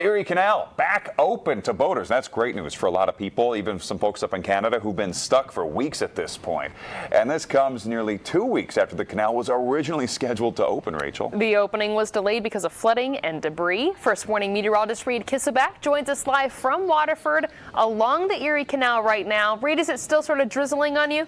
Erie Canal back open to boaters. That's great news for a lot of people, even some folks up in Canada who've been stuck for weeks at this point. And this comes nearly 2 weeks after the canal was originally scheduled to open, Rachel. The opening was delayed because of flooding and debris. First Warning meteorologist Reed Kisselback joins us live from Waterford along the Erie Canal right now. Reed, is it still sort of drizzling on you?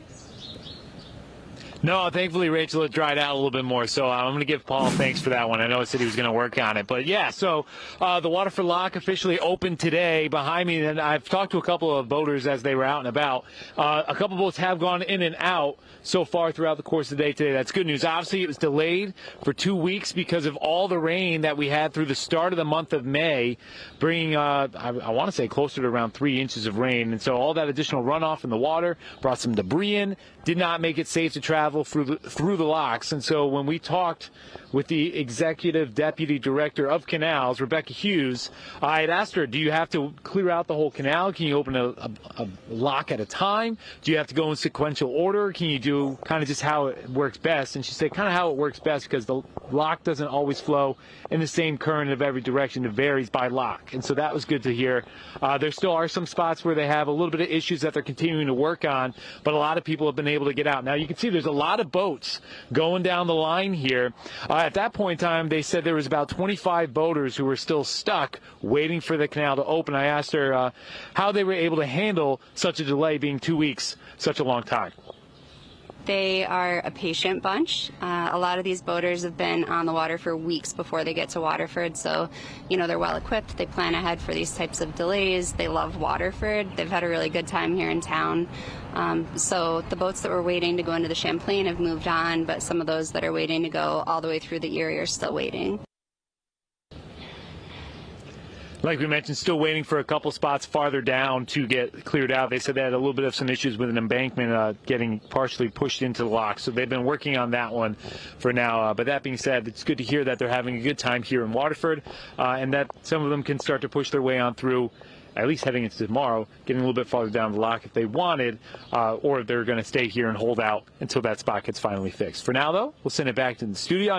No, thankfully, Rachel, it dried out a little bit more, so I'm going to give Paul thanks for that one. I know he said he was going to work on it. But, yeah, so the Waterford lock officially opened today behind me, and I've talked to a couple of boaters as they were out and about. A couple boats have gone in and out so far throughout the course of the day today. That's good news. Obviously, it was delayed for 2 weeks because of all the rain that we had through the start of the month of May, bringing, I want to say, closer to around 3 inches of rain. And so all that additional runoff in the water brought some debris in, did not make it safe to travel through the locks. And so when we talked with the executive deputy director of canals, Rebecca Hughes, I had asked her, do you have to clear out the whole canal? Can you open a lock at a time? Do you have to go in sequential order? Can you do kind of just how it works best? And she said kind of how it works best, because the lock doesn't always flow in the same current of every direction. It varies by lock. And so that was good to hear. There still are some spots where they have a little bit of issues that they're continuing to work on, but a lot of people have been able to get out. Now you can see there's a lot of boats going down the line here. At that point in time, they said there was about 25 boaters who were still stuck waiting for the canal to open. I asked her how they were able to handle such a delay, being 2 weeks, such a long time. They are a patient bunch. A lot of these boaters have been on the water for weeks before they get to Waterford, so they're well equipped. They plan ahead for these types of delays. They love Waterford. They've had a really good time here in town. So the boats that were waiting to go into the Champlain have moved on, but some of those that are waiting to go all the way through the Erie are still waiting. Like we mentioned, still waiting for a couple spots farther down to get cleared out. They said they had a little bit of some issues with an embankment getting partially pushed into the lock. So they've been working on that one for now. But that being said, it's good to hear that they're having a good time here in Waterford and that some of them can start to push their way on through, at least heading into tomorrow, getting a little bit farther down the lock if they wanted, or they're going to stay here and hold out until that spot gets finally fixed. For now, though, we'll send it back to the studio.